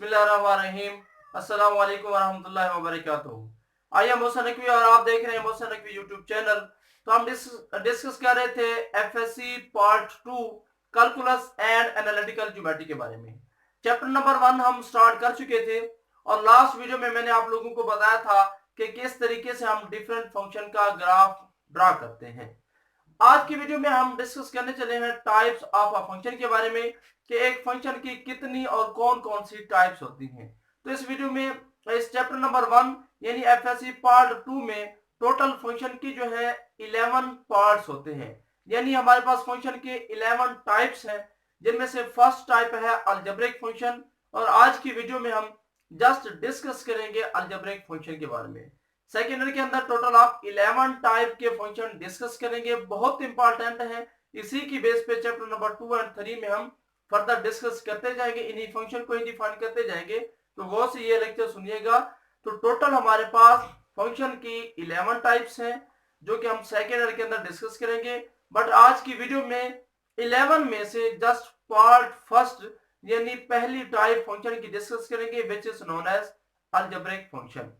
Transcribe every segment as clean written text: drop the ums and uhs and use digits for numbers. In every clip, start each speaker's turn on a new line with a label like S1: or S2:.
S1: बिस्मिल्लाहिर्रहमानिर्रहीम। अस्सलाम वालेकुम वरहमतुल्लाहि वबरकातुहू। आई एम मोहसन नकवी और आप देख रहे हैं मोहसन नकवी यूट्यूब चैनल। तो हम डिस्कस कर रहे थे FSc part 2 calculus and analytical geometry के बारे में। चैप्टर नंबर 1 हम स्टार्ट कर चुके थे और लास्ट वीडियो में मैंने आप लोगों को बताया था कि किस तरीके से हम डिफरेंट फंक्शन का ग्राफ ड्रा करते हैं। आज की वीडियो में हम डिस्कस करने चले हैं टाइप्स ऑफ अ फंक्शन के बारे में कि एक फंक्शन की कितनी और कौन कौन सी टाइप्स होती हैं। तो इस वीडियो में इस चैप्टर नंबर 1 यानी एफएससी पार्ट 2 में टोटल फंक्शन की जो है 11 पार्ट्स होते हैं, यानी हमारे पास फंक्शन के 11 टाइप्स हैं, जिनमें से फर्स्ट टाइप है अलजेब्रिक फंक्शन। और आज की वीडियो में हम जस्ट डिस्कस करेंगे अलजेब्रिक फंक्शन के बारे में। सेकेंडरी के अंदर टोटल आप 11 टाइप के फंक्शन डिस्कस करेंगे, बहुत इंपॉर्टेंट है। इसी की बेस पे चैप्टर नंबर 2 एंड 3 में हम फर्दर डिस्कस करते जाएंगे, इन्हीं फंक्शन को ही डिफाइन करते जाएंगे। तो गौर से ये लेक्चर सुनिएगा। तो टोटल हमारे पास फंक्शन की 11 टाइप्स हैं जो कि हम सेकेंडरी के अंदर डिस्कस करेंगे। बट आज की वीडियो में 11 में से जस्ट पार्ट फर्स्ट यानी पहली टाइप फंक्शन की डिस्कस करेंगे, which is known as algebraic function.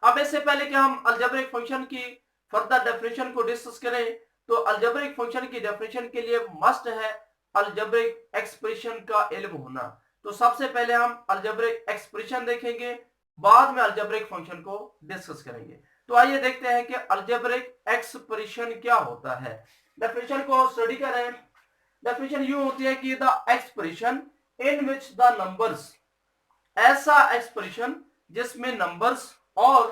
S1: अब इससे पहले कि हम अलजेब्रिक फंक्शन की फर्दर डेफिनेशन को डिस्कस करें, तो अलजेब्रिक फंक्शन की डेफिनेशन के लिए मस्ट है अलजेब्रिक एक्सप्रेशन का इल्म होना। तो सबसे पहले हम अलजेब्रिक एक्सप्रेशन देखेंगे, बाद में अलजेब्रिक फंक्शन को डिस्कस करेंगे। तो आइए देखते हैं कि अलजेब्रिक एक्सप्रेशन क्या होता है। डेफिनेशन को स्टडी करें। डेफिनेशन यूं होती है कि the expression in which the numbers, ऐसा एक्सप्रेशन जिसमें नंबर्स और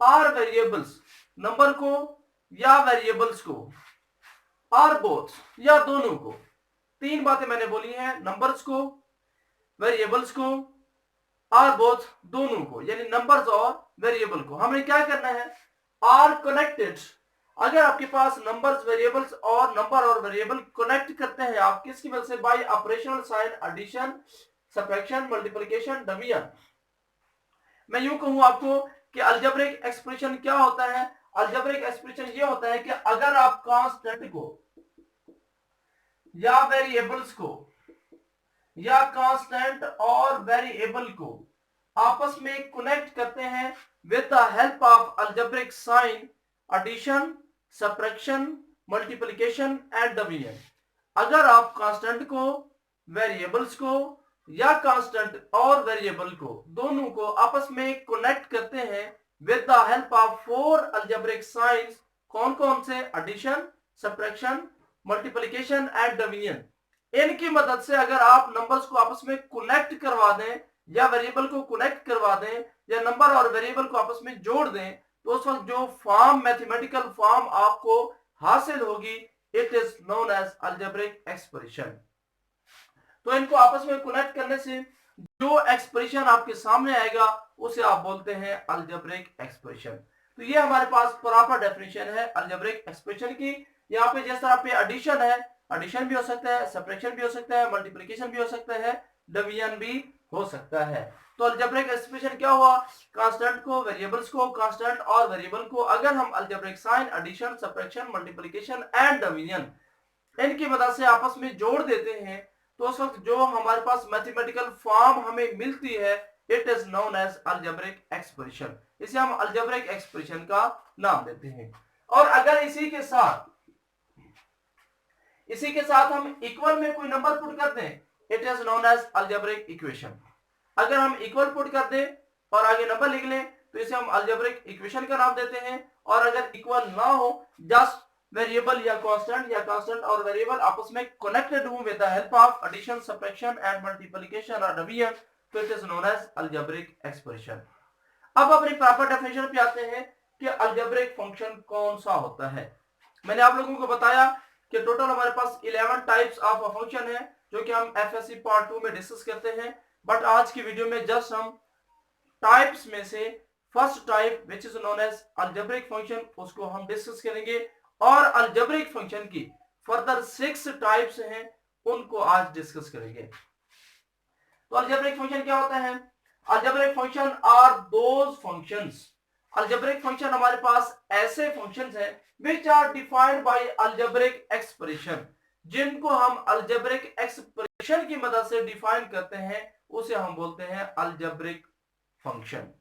S1: आर वेरिएबल्स, नंबर को या वेरिएबल्स को, आर बोथ या दोनों को, तीन बातें मैंने बोली हैं, नंबर्स को, वेरिएबल्स को, आर बोथ दोनों को, यानी नंबर्स और वेरिएबल को हमें क्या करना है, आर कनेक्टेड। अगर आपके पास नंबर्स, वेरिएबल्स और नंबर और वेरिएबल कनेक्ट करते हैं आप किसकी वजह से, by operational sign, addition, subtraction, multiplication, division. मैं यूं कहूं आपको कि अलजेब्रिक एक्सप्रेशन क्या होता है। अलजेब्रिक एक्सप्रेशन ये होता है कि अगर आप कांस्टेंट को या वेरिएबल्स को या कांस्टेंट और वेरिएबल को आपस में कनेक्ट करते हैं with the help of algebraic sign, addition, subtraction, multiplication and division. अगर आप कांस्टेंट को, वेरिएबल्स को या कांस्टेंट और वेरिएबल को दोनों को आपस में कनेक्ट करते हैं with the help of 4 algebraic signs, कौन कौन से, addition, subtraction, multiplication and division. इनकी मदद से अगर आप नंबर्स को आपस में कनेक्ट करवा दें या वेरिएबल को कनेक्ट करवा दें या नंबर और वेरिएबल को आपस में जोड़ दें, तो उस वक्त जो फॉर्म, मैथमेटिकल फॉर्म आपको हासिल होगी, it is known as algebraic expression. तो इनको आपस में कनेक्ट करने से जो एक्सप्रेशन आपके सामने आएगा उसे आप बोलते हैं अलजेब्रिक एक्सप्रेशन। तो ये हमारे पास प्रॉपर डेफिनेशन है अलजेब्रिक एक्सप्रेशन की। यहाँ पे जैसा पे एडिशन है, एडिशन भी हो सकता है, सब्ट्रैक्शन भी हो सकता है, मल्टीप्लिकेशन भी हो सकता है, डिवीजन भी हो सकता है। तो अलजेब्रिक एक्सप्रेशन क्या हुआ, कांस्टेंट को, वेरिएबल्स को, कांस्टेंट और वेरिएबल को अगर हम algebraic sign, addition, subtraction, multiplication and division इनकी मदद से आपस में जोड़ देते हैं, तो उस वक्त जो हमारे पास मैथमेटिकल फॉर्म हमें मिलती है, it is known as algebraic expression. इसे हम अलजेब्रिक एक्सप्रेशन का नाम देते हैं। और अगर इसी के साथ हम इक्वल में कोई नंबर पुट कर दें, it is known as algebraic equation. अगर हम इक्वल पुट कर दें और आगे नंबर लिख लें, तो इसे हम अलजेब्रिक इक्वेशन का नाम देते हैं। और अगर इक्वल ना हो, जस्ट वेरिएबल या कांस्टेंट और वेरिएबल आपस में कनेक्टेड हो with the help of addition, subtraction and multiplication और डिवीजन, तो it is known as algebraic expression. अब अपनी प्रॉपर डेफिनेशन पे आते हैं कि अलजेब्रिक फंक्शन कौन सा होता है। मैंने आप लोगों को बताया कि टोटल हमारे पास 11 टाइप्स ऑफ फंक्शन है जो कि हम एफएससी पार्ट 2 में डिस्कस करते हैं। बट आज की वीडियो में जस्ट हम टाइप्स में से first type which is known as algebraic function उसको हम डिस्कस करेंगे। और अलजेब्रिक फंक्शन की फर्दर 6 टाइप्स हैं, उनको आज डिस्कस करेंगे। तो अलजेब्रिक फंक्शन क्या होता है, algebraic function are those functions, algebraic function हमारे पास ऐसे फंक्शंस हैं which are defined by algebraic expression, जिनको हम अलजेब्रिक एक्सप्रेशन की मदद से डिफाइन करते हैं, उसे हम बोलते हैं अलजेब्रिक फंक्शन।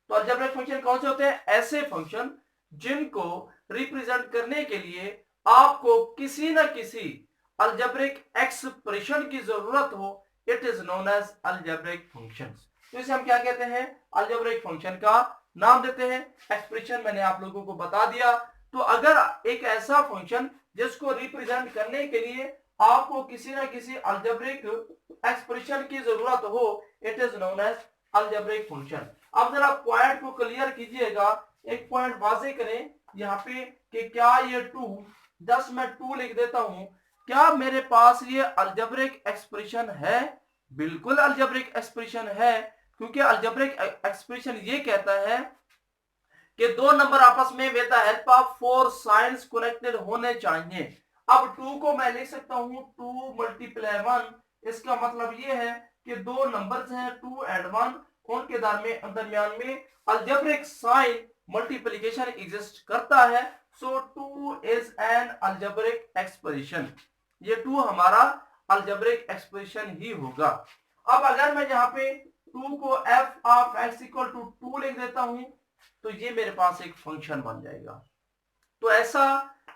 S1: तो अलजेब्रिक फंक्शन कौन से होते हैं? ऐसे फंक्शन जिनको रिप्रेजेंट करने के लिए आपको किसी न किसी अलजेब्रिक एक्सप्रेशन की जरूरत हो, it is known as algebraic functions. तो इसे हम क्या कहते हैं? अलजेब्रिक फंक्शन का नाम देते हैं। एक्सप्रेशन मैंने आप लोगों को बता दिया। तो अगर एक ऐसा फंक्शन जिसको रिप्रेजेंट करने के लिए आपको किसी न किसी अलजेब्रिक एक्सप्रेशन की जरूरत हो, it is known as algebraic function. अब जरा पॉइंट को क्लियर कीजिएगा, एक पॉइंट वाजे करें यहाँ पे कि क्या ये 2, 10 मैं 2 लिख देता हूं, क्या मेरे पास ये अलजेब्रिक एक्सप्रेशन है? बिल्कुल अलजेब्रिक एक्सप्रेशन है, क्योंकि अलजेब्रिक एक्सप्रेशन ये कहता है कि दो नंबर आपस में with the help of 4 science connected होने चाहिए। अब 2 को मैं लिख सकता हूं 2 मल्टीप्लाई 1, इसका मतलब ये है कि दो नंबर्स हैं 2 एंड 1, उनके दरमियान में अलजेब्रिक साइन मल्टीप्लिकेशन एग्जिस्ट करता है। सो 2 इज एन अलजेब्रिक एक्सप्रेशन। ये 2 हमारा अलजेब्रिक एक्सप्रेशन ही होगा। अब अगर मैं यहाँ पे 2 को f of x equal to 2 लिख देता हूं, तो ये मेरे पास एक फंक्शन बन जाएगा। तो ऐसा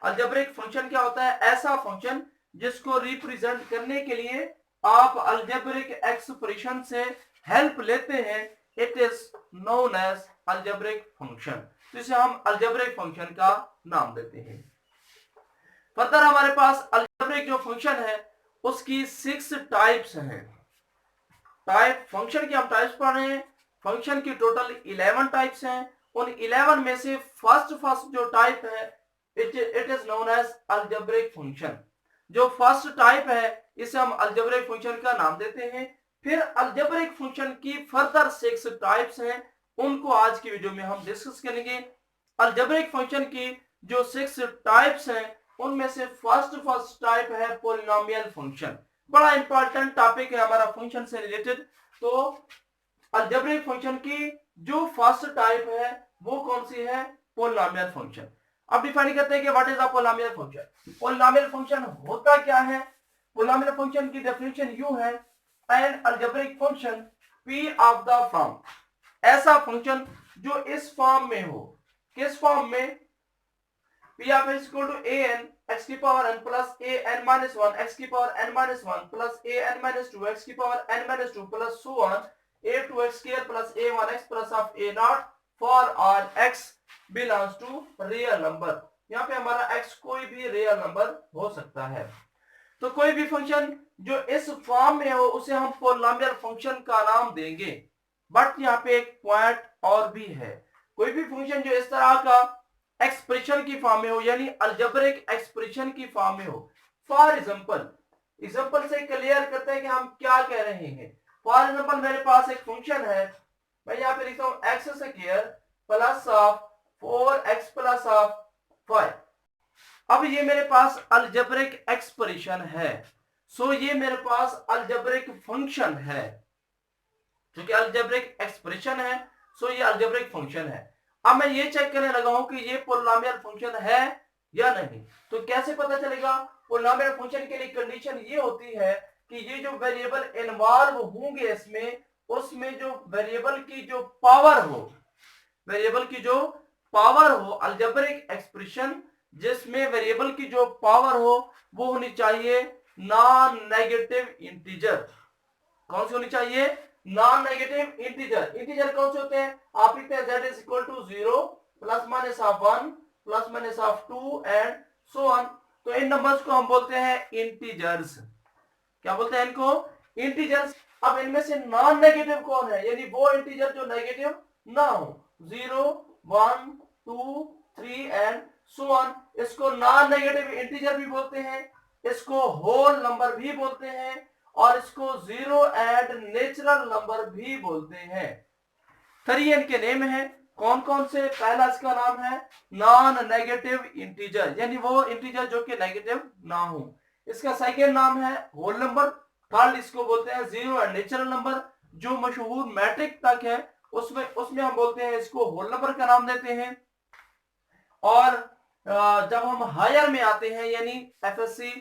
S1: अलजेब्रिक फंक्शन क्या होता है? ऐसा फंक्शन जिसको रिप्रेजेंट करने के लिए आप अलजेब्रिक एक्सप्रेशन से हेल्प लेते हैं, it is known as algebraic function. तो इसे हम अलजेब्रिक फंक्शन का नाम देते हैं। फर्दर हमारे पास अलजेब्रिक जो फंक्शन है उसकी 6 टाइप्स हैं। टाइप फंक्शन की हम टाइप्स पढ़ रहे हैं। फंक्शन की टोटल 11 टाइप्स हैं। उन 11 में से फर्स्ट जो टाइप है it is known as algebraic function. जो फर्स्ट टाइप है इसे हम अलजेब्रिक फंक्शन का नाम देते हैं। फिर अलजेब्रिक फंक्शन की फर्दर 6 टाइप्स हैं, उनको आज की वीडियो में हम डिस्कस करेंगे। अलजेब्रिक फंक्शन की जो 6 टाइप्स हैं उनमें से फर्स्ट टाइप है पॉलिनोमियल फंक्शन। बड़ा इंपॉर्टेंट टॉपिक है हमारा फंक्शन से रिलेटेड। तो अलजेब्रिक फंक्शन की जो फर्स्ट टाइप है वो कौन सी है? Polynomial function. अब डिफाइन करते हैं कि what is a polynomial function. Polynomial function होता क्या है? पॉलिनोमियल फंक्शन की डेफिनेशन यूं है, N algebraic function p of the form, ऐसा फंक्शन जो इस फॉर्म में हो। किस फॉर्म में? p of x equal to an x की power n plus an minus 1 x की power n minus 1 plus an minus 2 x की power n minus 2 plus so on a 2x square plus a 1x plus of a naught for all x belongs to real number। यहाँ पे हमारा x कोई भी real number हो सकता है। तो कोई भी फंक्शन जो इस फॉर्म में हो उसे हम पॉलिनोमियल फंक्शन का नाम देंगे। बट यहाँ पे एक पॉइंट और भी है, कोई भी फंक्शन जो इस तरह का एक्सप्रेशन की फॉर्म में हो, यानी अलजेब्रिक एक्सप्रेशन की फॉर्म में हो। फॉर एग्जांपल से क्लियर करते हैं कि हम क्या कह रहे हैं। फॉर एग्जांपल मेरे पास एक फंक्शन है, मैं यहाँ पे लिखता हूं x square plus of 4x plus of 5। अब ये मेरे पास अलजेब्रिक एक्सप्रेशन है, सो ये मेरे पास अलजेब्रिक फंक्शन है। क्योंकि अलजेब्रिक एक्सप्रेशन है सो ये अलजेब्रिक फंक्शन है। अब मैं ये चेक करने लगा हूं कि ये पॉलिनोमियल फंक्शन है या नहीं। तो कैसे पता चलेगा? पॉलिनोमियल फंक्शन के लिए कंडीशन ये होती है कि ये जो वेरिएबल इन्वॉल्व होंगे इसमें, उसमें जो वेरिएबल की जो पावर हो अलजेब्रिक एक्सप्रेशन जिसमें वेरिएबल की जो पावर हो वो होनी चाहिए नॉन नेगेटिव इंटीजर। कौन सी होनी चाहिए? Non negative integer. इंटीजर कौन से होते हैं? आप लिखते हैं z is equal to 0 plus minus of 1 plus minus of 2 and so on. तो इन नंबर्स को हम बोलते हैं इंटीजर्स। क्या बोलते हैं इनको? इंटीजर्स। अब इनमें से नॉन नेगेटिव कौन है? यानी वो इंटीजर जो नेगेटिव ना हो, 0 1 2 3 एंड सो ऑन। इसको नॉन नेगेटिव इंटीजर भी बोलते हैं, इसको होल नंबर भी बोलते हैं, और इसको जीरो एंड नेचुरल नंबर भी बोलते हैं। 3 इनके नेम है। कौन कौन से? पहला इसका नाम है नॉन नेगेटिव इंटीजर, यानी वो इंटीजर जो कि नेगेटिव ना हो। इसका सेकंड नाम है होल नंबर। थर्ड इसको बोलते हैं जीरो एंड नेचुरल नंबर। जो मशहूर मैट्रिक तक है उसमें हम बोलते हैं इसको होल नंबर का नाम देते हैं। और जब हम हायर में आते हैं यानी एफएससी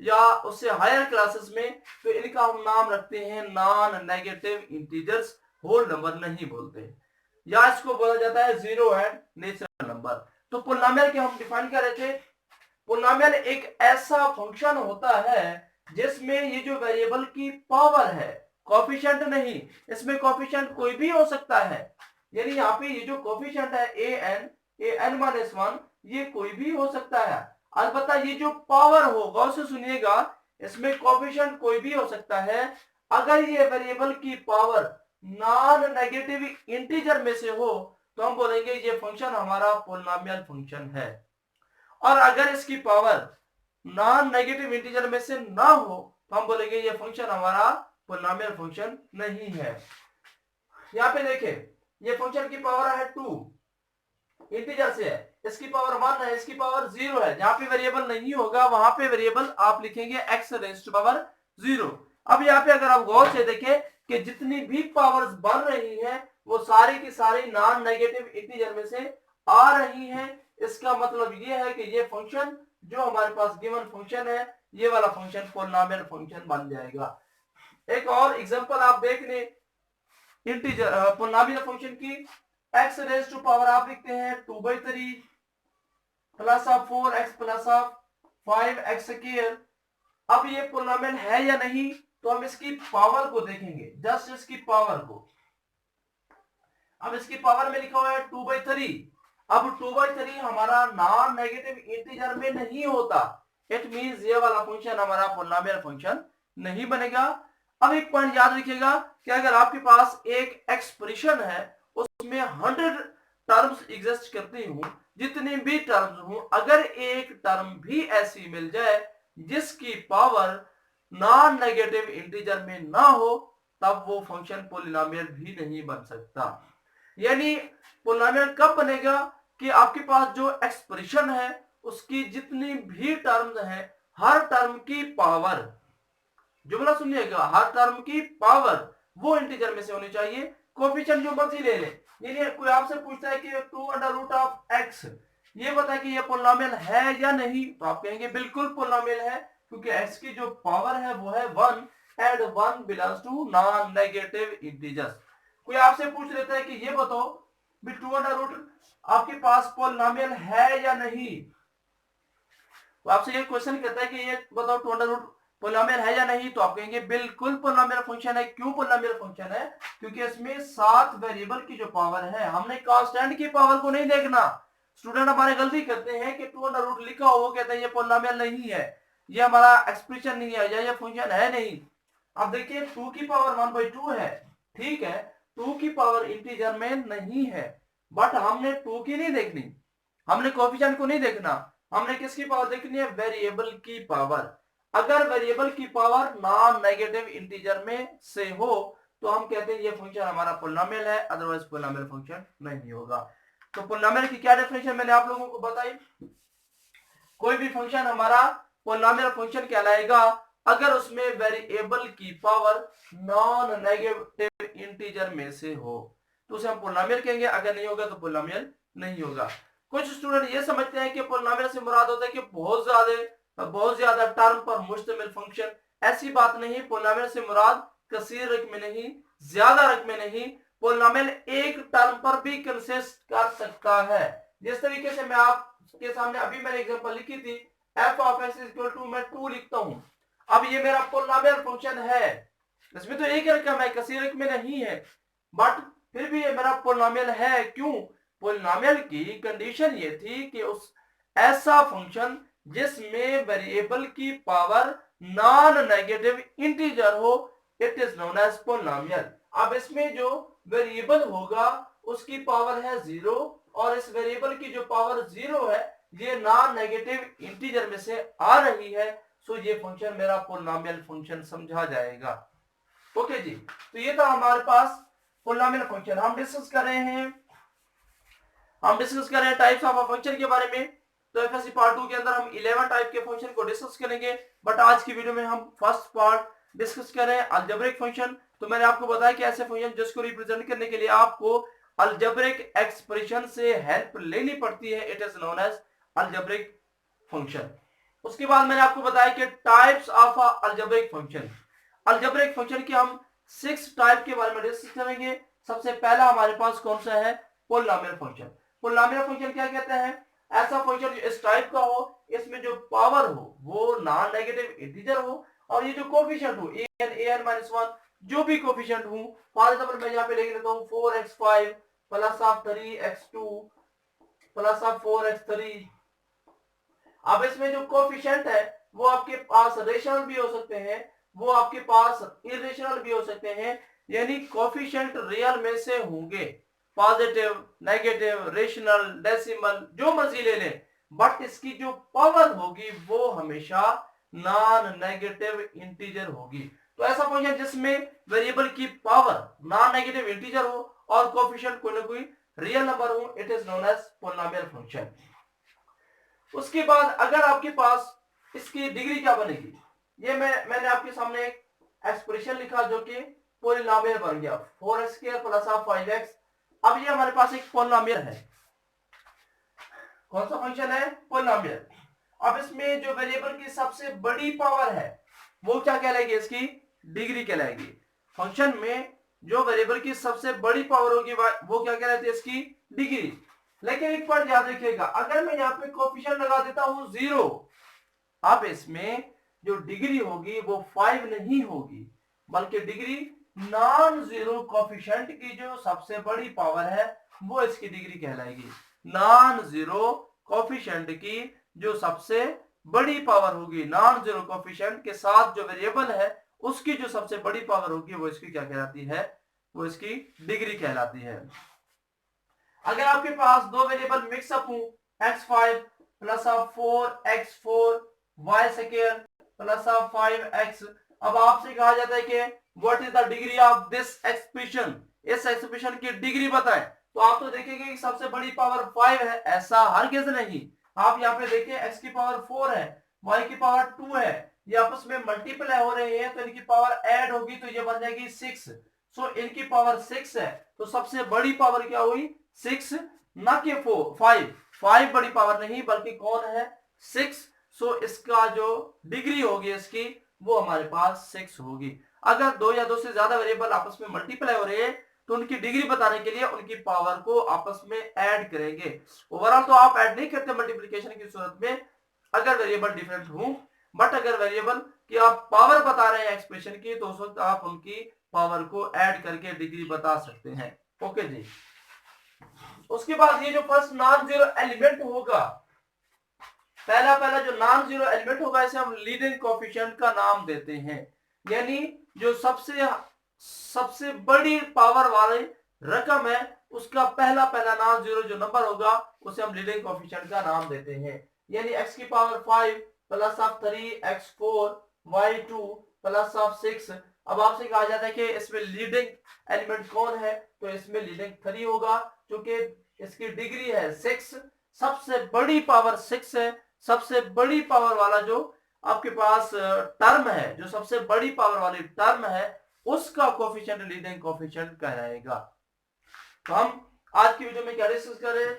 S1: या उससे हायर क्लासेस में, तो इनका हम नाम रखते हैं non negative integers, whole number नहीं बोलते, या इसको बोला जाता है जीरो एंड नेचुरल नंबर। तो पोलिनोमियल के हम डिफाइन कर रहे थे, पोलिनोमियल एक ऐसा फंक्शन होता है जिसमें ये जो वेरिएबल की पावर है, कोफिशिएंट नहीं, इसमें कोफिशिएंट कोई भी हो सकता है, यानी यहाँ पे ये जो कोफिशिएंट है ए एन माइनस वन, ये कोई भी हो सकता है। अलबत्ता ये जो पावर हो, गौर से सुनिएगा, इसमें कोफिशिएंट कोई भी हो सकता है। अगर ये वेरिएबल की पावर नॉन नेगेटिव इंटीजर में से हो तो हम बोलेंगे ये फंक्शन हमारा पोलिनोमियल फंक्शन है, और अगर इसकी पावर नॉन नेगेटिव इंटीजर में से ना हो तो हम बोलेंगे ये फंक्शन हमारा पोलिनोमियल फंक्शन नहीं है। यहाँ पे देखें, ये फंक्शन की पावर है 2, इंटीजर से है, इसकी पावर 1 है, इसकी पावर 0 है। जहां पे वेरिएबल नहीं होगा वहां पे वेरिएबल आप लिखेंगे x रेज़ टू पावर 0। अब यहाँ पे अगर आप गौर से देखें कि जितनी भी पावर्स बन रही हैं वो सारी की सारी नॉन नेगेटिव इंटीजर में से आ रही हैं। इसका मतलब ये है कि ये फंक्शन जो हमारे पास गिवन फंक्शन है, ये वाला फंक्शन पोलिनोमियल फंक्शन बन जाएगा। एक और एग्जांपल आप देख लें इंटीजर पोलिनोमियल फंक्शन की, x रेज़ टू पावर आप लिखते हैं 2/3 plus of 4x plus of 5x square. अब ये पोलिनोमियल है या नहीं तो हम इसकी पावर को देखेंगे, जस्ट इसकी पावर को। अब इसकी पावर में लिखा हुआ है 2/3। अब 2/3 हमारा नॉन नेगेटिव इंटीजर में नहीं होता, इट मींस ये वाला फंक्शन हमारा पोलिनोमियल फंक्शन नहीं बनेगा। अब एक पॉइंट याद रखिएगा कि अगर आपके पास एक एक्सप्रेशन है उसमें 100 टर्म्स एग्जिस्ट करती हूं, जितनी भी टर्म्स हूं, अगर एक टर्म भी ऐसी मिल जाए जिसकी पावर नॉन नेगेटिव इंटीजर में ना हो तब वो फंक्शन पोलिनोमियल भी नहीं बन सकता। यानी पोलिनोमियल कब बनेगा कि आपके पास जो एक्सप्रेशन है उसकी जितनी भी टर्म्स हैं, हर टर्म की पावर, जुमला सुनिएगा, हर टर्म की पावर वो इंटीजर में से होनी चाहिए। कोफिशिएंट जो मर्जी ले ले, यानी कोई आपसे पूछता है कि 2√x, ये बताए कि ये पोलिनोमियल है या नहीं, तो आप कहेंगे बिल्कुल पोलिनोमियल है, क्योंकि x की जो पावर है वो है 1 and 1 belongs to non negative integers. कोई आपसे पूछ लेता है कि ये बताओ भी 2√, आपके पास पोलिनोमियल है या नहीं, तो आपसे ये क्वेश्चन कहता है कि ये बताओ 2√, पोलिनोमियल है या नहीं, तो आप कहेंगे बिल्कुल पोलिनोमियल फंक्शन है। क्यों पोलिनोमियल फंक्शन है? क्योंकि इसमें 7 वेरिएबल की जो पावर है, हमने कांस्टेंट की पावर को नहीं देखना। स्टूडेंट हमारे गलती करते हैं कि 2√, लिखा हो वो कहते हैं ये पोलिनोमियल नहीं है, ये हमारा एक्सप्रेशन नहीं है, या ये फंक्शन है नहीं। अब देखिए 2 की पावर 1/2 है, ठीक है, 2 की पावर इंटीजर में नहीं है, बट हमने 2 की नहीं देखनी, हमने कोफिशिएंट को नहीं देखना, हमने किसकी पावर देखनी है? वेरिएबल की पावर। अगर वेरिएबल की पावर नॉन नेगेटिव इंटीजर में से हो तो हम कहते हैं ये फंक्शन हमारा पोलिनोमियल है, अदरवाइज पोलिनोमियल फंक्शन नहीं होगा। तो पोलिनोमियल की क्या डेफिनेशन मैंने आप लोगों को बताई, कोई भी फंक्शन हमारा पोलिनोमियल फंक्शन कहलाएगा अगर उसमें वेरिएबल की पावर नॉन नेगेटिव इंटीजर में से हो तो उसे हम पोलिनोमियल कहेंगे, अगर नहीं होगा तो पोलिनोमियल नहीं होगा। कुछ स्टूडेंट ये समझते हैं कि पोलिनोमियल से मुराद होता है कि बहुत ज्यादा टर्म पर मुश्तमिल फंक्शन। ऐसी बात नहीं, पोलिनोमियल से मुराद कसीर रकम में नहीं, ज्यादा रकम में नहीं, पोलिनोमियल एक टर्म पर भी कंसिस्ट कर सकता है। जिस तरीके से मैं आपके सामने अभी मैंने एग्जांपल लिखी थी, f of x equal to मैं 2 लिखता हूं, अब ये मेरा पोलिनोमियल फंक्शन है, इसमें तो एक रकम है, कसीर रकम में नहीं है, बट फिर भी ये मेरा पोलिनोमियल है। क्यों? पोलिनोमियल की कंडीशन ये थी कि उस ऐसा फंक्शन जिसमें वेरिएबल की पावर नॉन नेगेटिव इंटीजर हो, it is known as polynomial. अब इसमें जो वेरिएबल होगा उसकी पावर है 0, और इस वेरिएबल की जो पावर 0 है ये नॉन नेगेटिव इंटीजर में से आ रही है, सो ये फंक्शन मेरा पोलिनोमियल फंक्शन समझा जाएगा। ओके जी, तो ये था हमारे पास पोलिनोमियल फंक्शन। हम डिस्कस कर रहे हैं टाइप्स ऑफ फंक्शन के बारे में। तो एफएससी पार्ट 2 के अंदर हम 11 टाइप के फंक्शन को डिस्कस करेंगे, बट आज की वीडियो में हम फर्स्ट पार्ट डिस्कस कर रहे हैं अलजेब्रिक फंक्शन। तो मैंने आपको बताया कि ऐसे फंक्शन जिसको रिप्रेजेंट करने के लिए आपको अलजेब्रिक एक्सप्रेशन से हेल्प लेनी पड़ती है, it is known as algebraic function. उसके बाद मैंने आपको बताया कि types of algebraic function. Algebraic function की हम 6 टाइप के बारे में डिस्कस करेंगे। सबसे पहला हमारे पास कौन सा है? Polynomial function. पोलिनोमियल फंक्शन क्या कहते हैं? ऐसा फंक्शन जो इस टाइप का हो, इसमें जो पावर हो वो नॉन नेगेटिव इंटीजर हो, और ये जो कोफिशिएंट हो an जो भी कोफिशिएंट हो, फॉर एग्जांपल मैं यहाँ पे लिख लेता हूँ 4x5 plus of 3x2 plus of 4x3। अब इसमें जो कोफिशिएंट है वो आपके पास रेशनल भी हो सकते हैं, वो आपके पास इरेशनल भी हो सकते हैं, यानी कोफिशिएंट रियल में से होंगे, पॉजिटिव, नेगेटिव, रेशनल, डेसिमल, जो मर्जी ले लें, बट इसकी जो पावर होगी वो हमेशा नॉन नेगेटिव इंटीजर होगी। तो ऐसा फंक्शन जिसमें वेरिएबल की पावर नॉन नेगेटिव इंटीजर हो और कोफिशिएंट कोई ना कोई रियल नंबर हो, it is known as polynomial function. उसके बाद अगर आपके पास इसकी डिग्री क्या बनेगी, ये मैंने आपके सामने एक एक्सप्रेशन लिखा जो कि पोलिनोमियल बन गया 4x² प्लस 5x। अब ये हमारे पास एक पोलिनोमियल है। कौन सा फंक्शन है? पोलिनोमियल। अब इसमें जो वेरिएबल की सबसे बड़ी पावर है वो क्या कहलाएगी? इसकी डिग्री कहलाएगी। फंक्शन में जो वेरिएबल की सबसे बड़ी पावर होगी वो क्या कहलाती है? इसकी डिग्री। लेकिन एक बार याद रखिएगा, अगर मैं यहाँ पे कोफिशिएंट लगा देता हूं 0, अब इसमें जो डिग्री होगी वो 5 नहीं होगी, बल्कि डिग्री नॉन जीरो कोफिशिएंट की जो सबसे बड़ी पावर है वो इसकी डिग्री कहलाएगी। नॉन जीरो कोफिशिएंट की जो सबसे बड़ी पावर होगी, नॉन जीरो कोफिशिएंट के साथ जो वेरिएबल है उसकी जो सबसे बड़ी पावर होगी वो इसकी क्या कहलाती है? वो इसकी डिग्री कहलाती है। अगर आपके पास दो वेरिएबल मिक्सअप हो, x5 plus 4x4 y² plus 5x, अब आपसे कहा जाता है कि what is the degree of this expression, इस एक्सप्रेशन की डिग्री बताएं। तो आप तो देखेंगे कि सबसे बड़ी पावर 5 है, ऐसा हरगिज़ नहीं। आप यहाँ पे देखिए x की पावर 4 है, y की पावर 2 है, ये आपस में मल्टीप्लाई हो रहे हैं तो इनकी पावर ऐड होगी तो ये बन जाएगी 6। सो इनकी पावर 6 है, तो सबसे बड़ी पावर क्या हुई? 6, ना कि 4 5 बड़ी पावर नहीं बल्कि कौन है? 6। सो इसका जो डिग्री होगी इसकी वो हमारे पास 6 होगी। अगर दो या दो से ज्यादा वेरिएबल आपस में मल्टीप्लाई हो रहे हैं तो उनकी डिग्री बताने के लिए उनकी पावर को आपस में ऐड करेंगे। ओवरऑल तो आप ऐड नहीं करते मल्टीप्लिकेशन की सूरत में अगर वेरिएबल डिफरेंट हो, बट अगर वेरिएबल की आप पावर बता रहे हैं एक्सप्रेशन की तो उस वक्त आप उनकी पावर को ऐड करके डिग्री बता सकते हैं। ओके जी। उसके बाद ये जो फर्स्ट नॉन जीरो एलिमेंट होगा, पहला जो नॉन जीरो एलिमेंट होगा इसे हम लीडिंग कोफिशिएंट का नाम देते हैं, यानी जो सबसे बड़ी पावर वाली रकम है उसका पहला नॉन जीरो जो नंबर होगा उसे हम लीडिंग कोफिशिएंट का नाम देते हैं। यानी x की power 5 plus 3x4 y2 plus 6। अब आपसे कहा जाता है कि इसमें लीडिंग एलिमेंट कौन है, तो इसमें लीडिंग 3 होगा क्योंकि इसकी डिग्री है 6, सबसे बड़ी पावर 6 है। सबसे बड़ी पावर वाला जो आपके पास टर्म है, जो सबसे बड़ी पावर वाली टर्म है, उसका कोफिशिएंट लीडिंग कोफिशिएंट कहलाएगा। तो हम आज की वीडियो में क्या डिस्कस कर रहे हैं?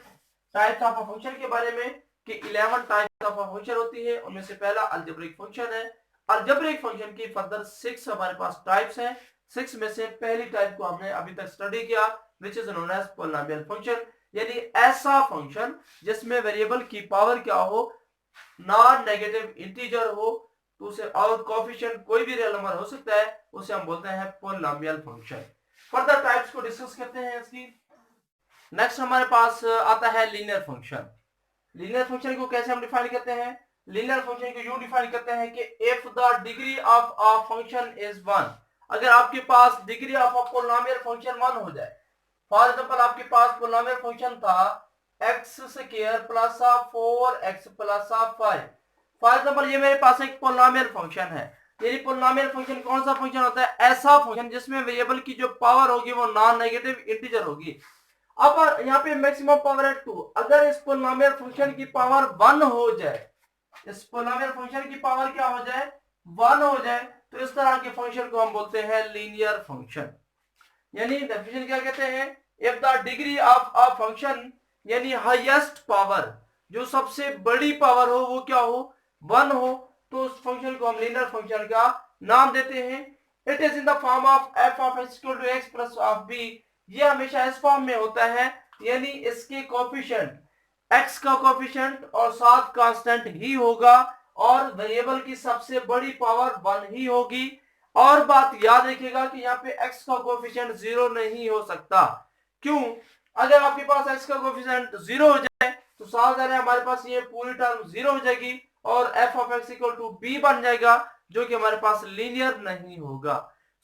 S1: टाइप्स ऑफ फंक्शन के बारे में कि 11 टाइप्स ऑफ फंक्शन होती है, उनमें से पहला अलजेब्रिक फंक्शन है। अलजेब्रिक फंक्शन की फर्दर 6 हमारे पास टाइप्स हैं। 6 में से पहली टाइप को हमने अभी तक स्टडी किया, which is known as polynomial function, यानी ऐसा फंक्शन जिसमें वेरिएबल की पावर क्या हो? नॉन नेगेटिव इंटीजर हो, तो उसे और कोफिशिएंट कोई भी रियल नंबर हो सकता है, उसे हम बोलते हैं पोलिनोमियल फंक्शन। फर्दर टाइप्स को डिस्कस करते हैं इसकी। नेक्स्ट हमारे पास आता है लीनियर फंक्शन। लीनियर फंक्शन को कैसे हम डिफाइन करते हैं? लीनियर फंक्शन को यूं डिफाइन करते हैं कि if the degree of a function is 1, अगर आपके पास degree of a polynomial function 1 हो जाए, फॉर एग्जांपल आपके पास पोलिनोमियल फंक्शन था x² plus 4x plus 5। For example ये मेरे पास एक पोलिनोमियल फंक्शन है। ये पोलिनोमियल फंक्शन कौन सा फंक्शन होता है? ऐसा फंक्शन जिसमें वेरिएबल की जो पावर होगी वो नॉन नेगेटिव इंटीजर होगी। अब यहाँ पे मैक्सिमम पावर है 2, अगर इस पोलिनोमियल फंक्शन की पावर 1 हो जाए, इस पोलिनोमियल फंक्शन की पावर क्या हो जाए? 1 हो जाए, तो इस तरह के फंक्शन को हम बोलते हैं लीनियर फंक्शन। यानी डेफिनेशन क्या कहते हैं? If the degree of a function, यानी हाईएस्ट पावर, जो सबसे बड़ी पावर हो वो क्या हो? वन हो तो उस फंक्शन को हम लीनियर फंक्शन का नाम देते हैं। It is in the form of F of X equal to X plus of B, ये हमेशा इस फॉर्म में होता है, यानी इसके कोफिशिएंट x का कोफिशिएंट और साथ कांस्टेंट ही होगा और वेरिएबल की सबसे बड़ी पावर 1 ही होगी। और बात याद रखिएगा कि यहाँ पे x का कोफिशिएंट 0 नहीं हो सकता। क्यों? अगर आपके पास x का कोफिशिएंट 0 हो जाए तो साथ जाने हमारे पास ये पूरी टर्म 0 हो जाएगी और f of x equal to b बन जाएगा, जो कि हमारे पास लीनियर नहीं होगा।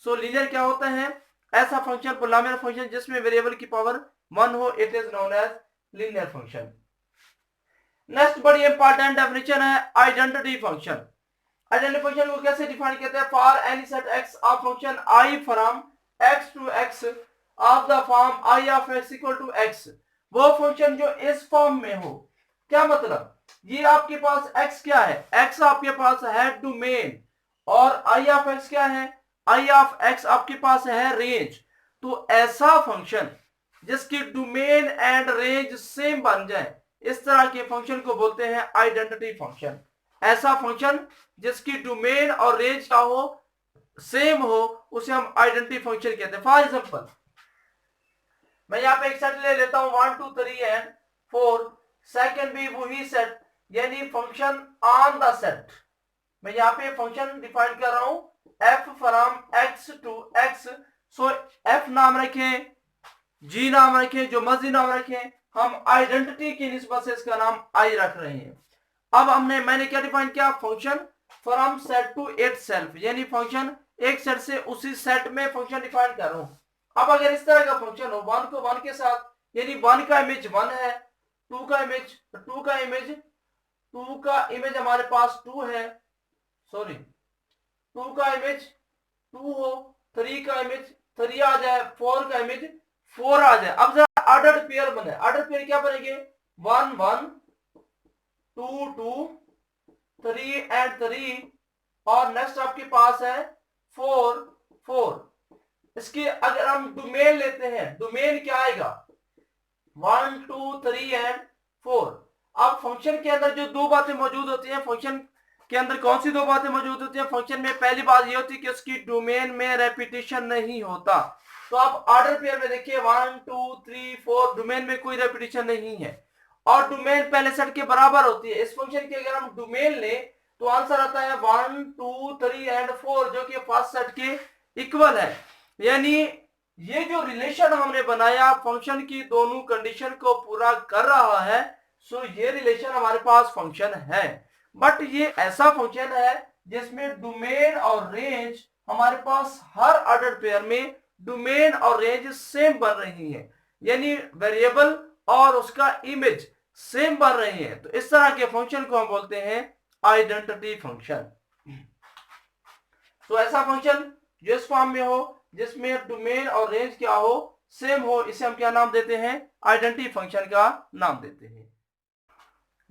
S1: सो लीनियर क्या होता है? ऐसा फंक्शन, पॉलिनोमियल फंक्शन जिसमें वेरिएबल की पावर 1 हो, it is known as linear function. Next बड़ी इंपॉर्टेंट डेफिनेशन है आइडेंटिटी फंक्शन। आइडेंटिटी फंक्शन को कैसे डिफाइन करते हैं? For any set x of function i from x to x of the form i of x equal to x, वो function जो इस form में हो। क्या मतलब? ये आपके पास x क्या है? x आपके पास है डोमेन और i ऑफ x क्या है? i ऑफ x आपके पास है रेंज। तो ऐसा फंक्शन जिसकी डोमेन एंड रेंज सेम बन जाए, इस तरह के फंक्शन को बोलते हैं आइडेंटिटी फंक्शन। ऐसा फंक्शन जिसकी डोमेन और रेंज क्या हो, सेम हो, उसे हम आइडेंटिटी फंक्शन कहते हैं। फॉर एग्जांपल मैं यहाँ पे एक सेट ले लेता हूं 1 2 3 एंड 4, सेकंड भी वही सेट, यानी फंक्शन ऑन द सेट। मैं यहाँ पे फंक्शन डिफाइन कर रहा हूं f from x to x। So f नाम रखें, g नाम रखें, जो मर्जी नाम रखें, हम आइडेंटिटी की निस्बत से इसका नाम i रख रहे हैं। अब मैंने क्या डिफाइन किया? Function from set to itself, यानी फंक्शन एक सेट से उसी सेट में फंक्शन डिफाइन कर रहा हूं। अब अगर इस तरह का फंक्शन हो 1 को 1 के साथ, यानी 1 का इमेज 1 है, 2 का इमेज हमारे पास 2 है, सॉरी 2 का इमेज 2 हो, 3 का इमेज 3 आ जाए, 4 का इमेज 4 आ जाए। अब जरा ऑर्डर्ड पेयर बने। ऑर्डर्ड पेयर क्या बनेंगे? 1 1 2 2 3 एंड 3 और नेक्स्ट आपके पास है 4 4। इसके अगर हम डोमेन लेते हैं, डोमेन क्या आएगा? 1 2 3 एंड 4। अब फंक्शन के अंदर जो दो बातें मौजूद होती हैं, फंक्शन के अंदर कौन सी दो बातें मौजूद होती हैं? फंक्शन में पहली बात ये होती है कि उसकी डोमेन में रेपिटेशन नहीं होता। तो आप ऑर्डर पेयर में देखिए 1 2 3 4, डोमेन में कोई रेपिटेशन नहीं है और डोमेन पहले सेट के बराबर होती है। इस फंक्शन की अगर हम डोमेन ले तो आंसर आता है 1 2 3 एंड 4, जो कि फर्स्ट सेट के इक्वल है। यानी ये जो रिलेशन हमने बनाया फंक्शन की दोनों कंडीशन को पूरा कर रहा है, सो ये रिलेशन हमारे पास फंक्शन है। बट ये ऐसा फंक्शन है जिसमें डोमेन और रेंज हमारे पास हर ऑर्डर पेयर में डोमेन और रेंज सेम बन रही है, यानी वेरिएबल और उसका इमेज सेम बन रही है। तो इस तरह के फंक्शन को हम बोलते हैं आइडेंटिटी फंक्शन। तो ऐसा फंक्शन जो इस फॉर्म में हो, जिसमें डोमेन और रेंज क्या हो, सेम हो, इसे हम क्या नाम देते हैं? आइडेंटिटी फंक्शन का नाम देते हैं।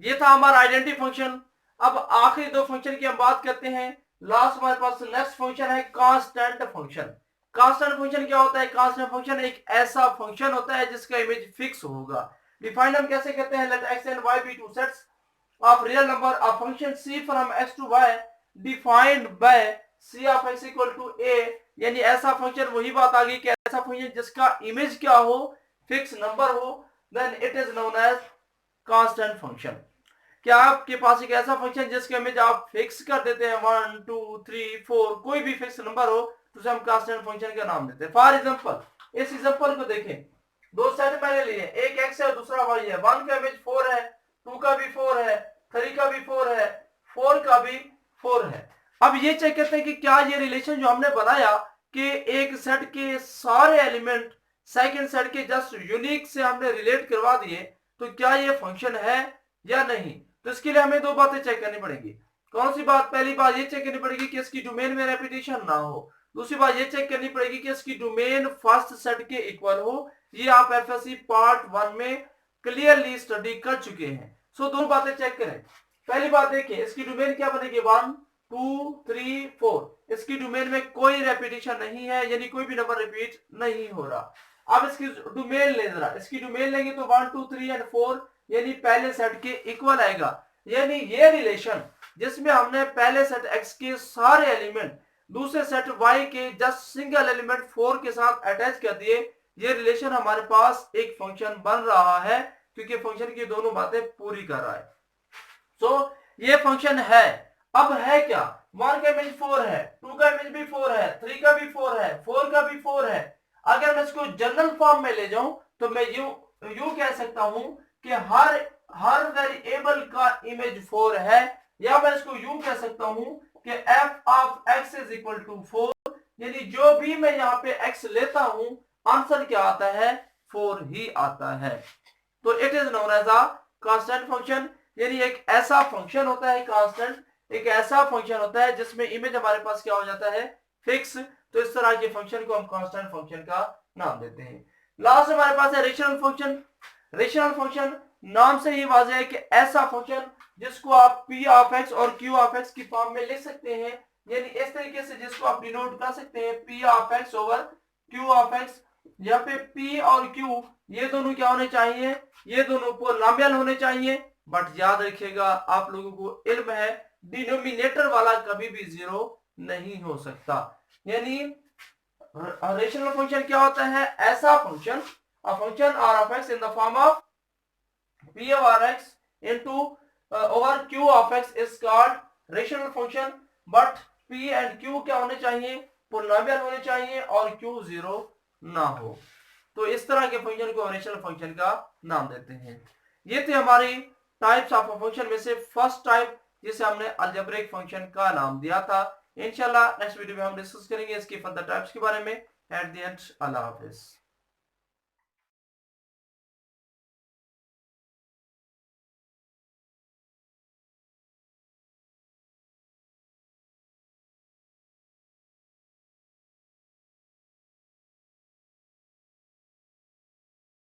S1: ये था हमारा आइडेंटिटी फंक्शन। अब आखिरी दो फंक्शन की हम बात करते हैं। लास्ट हमारे पास नेक्स्ट फंक्शन है कांस्टेंट फंक्शन। कांस्टेंट फंक्शन क्या होता है? कांस्टेंट फंक्शन एक ऐसा फंक्शन होता है जिसका इमेज फिक्स होगा। डिफाइन हम कैसे करते हैं? Let x and y be two sets of real number, a function c from x to y defined by c of x equal to a, यानी ऐसा फंक्शन, वही बात आ गई कि ऐसा फंक्शन जिसका इमेज क्या हो, फिक्स नंबर हो, then it is known as constant function. क्या आपके पास एक ऐसा फंक्शन जिसका इमेज आप फिक्स कर देते हैं 1 2 3 4, कोई भी फिक्स नंबर हो, तो उसे हम कांस्टेंट फंक्शन का नाम देते हैं। फॉर एग्जांपल इस एग्जांपल को देखें, दो सेट मैंने लिए, एक x है और दूसरा y है। 1 का इमेज 4 है, 2 का भी 4 है, 3 का भी 4 है, 4 का भी 4 है। अब ये चेक करते हैं कि क्या ये रिलेशन जो हमने बनाया कि एक सेट के सारे एलिमेंट सेकंड सेट के जस्ट यूनिक से हमने रिलेट करवा दिए, तो क्या ये फंक्शन है या नहीं। तो इसके लिए हमें दो बातें चेक करनी पड़ेगी। कौन सी बात? पहली बात ये चेक करनी पड़ेगी कि इसकी डोमेन में रेपिटेशन ना हो। दूसरी बात ये चेक करनी पड़ेगी कि इसकी डोमेन फर्स्ट सेट के इक्वल हो। ये आप एफएससी पार्ट 1 में क्लियरली स्टडी कर चुके हैं। सो दोनों बातें चेक करें। पहली बात देखिए, इसकी डोमेन क्या बनेगी? 1 2 3 4। इसकी डोमेन में कोई रेपिटेशन नहीं है, यानी कोई भी नंबर रिपीट नहीं हो रहा। अब इसकी डोमेन ले जरा, इसकी डोमेन लेंगे तो 1 2 3 एंड 4, यानी पहले सेट के इक्वल आएगा। यानी ये रिलेशन जिसमें हमने पहले सेट x के सारे एलिमेंट दूसरे सेट y के जस्ट सिंगल एलिमेंट 4 के साथ अटैच कर दिए। ये रिलेशन हमारे पास एक फंक्शन बन रहा है क्योंकि फंक्शन की दोनों बातें पूरी कर रहा है। सो ये फंक्शन है। अब है क्या, 1 का इमेज 4 है, 2 का इमेज भी 4 है, 3 का भी 4 है, 4 का भी 4 है। अगर मैं इसको जनरल फॉर्म में ले जाऊं तो मैं यूं कह सकता हूं कि हर वेरिएबल का इमेज 4 है, या मैं इसको यूं कह सकता हूं कि f of x is equal to 4, यानी जो भी मैं यहां पे x लेता हूं आंसर क्या आता है, 4 ही आता है। तो it is known as a constant function, यानी एक ऐसा फंक्शन होता है कांस्टेंट, एक ऐसा फंक्शन होता है जिसमें इमेज हमारे पास क्या हो जाता है, फिक्स। तो इस तरह के फंक्शन को हम कांस्टेंट फंक्शन का नाम देते हैं। लास्ट हमारे पास है रेशनल फंक्शन। रेशनल फंक्शन नाम से ही वाज़ेह है कि ऐसा फंक्शन जिसको आप p ऑफ x और q ऑफ x की फॉर्म में लिख सकते हैं, यानी इस तरीके से जिसको आप डिनोट कर सकते हैं p of x over q of x। यहाँ पे p और q ये दोनों क्या होने चाहिए, ये दोनों पॉलिनोमियल होने चाहिए। बट याद रखिएगा, आप लोगों को इल्म है डिनोमिनेटर वाला कभी भी जीरो नहीं हो सकता। यानी रेशनल फंक्शन क्या होता है, ऐसा function, a function r of x in the form of p over x into over q of x is called rational function, but p and q क्या होने चाहिए, पॉलिनोमियल होने चाहिए और q जीरो ना हो। तो इस तरह के फंक्शन को रेशनल फंक्शन का नाम देते हैं। ये थे हमारी टाइप्स ऑफ फंक्शन में से फर्स्ट टाइप जिसे हमने अलजेब्रिक फंक्शन का नाम दिया था। इंशाल्लाह नेक्स्ट वीडियो में हम डिस्कस करेंगे इसकी फर्दर टाइप्स के बारे में। At the end Allah Hafiz.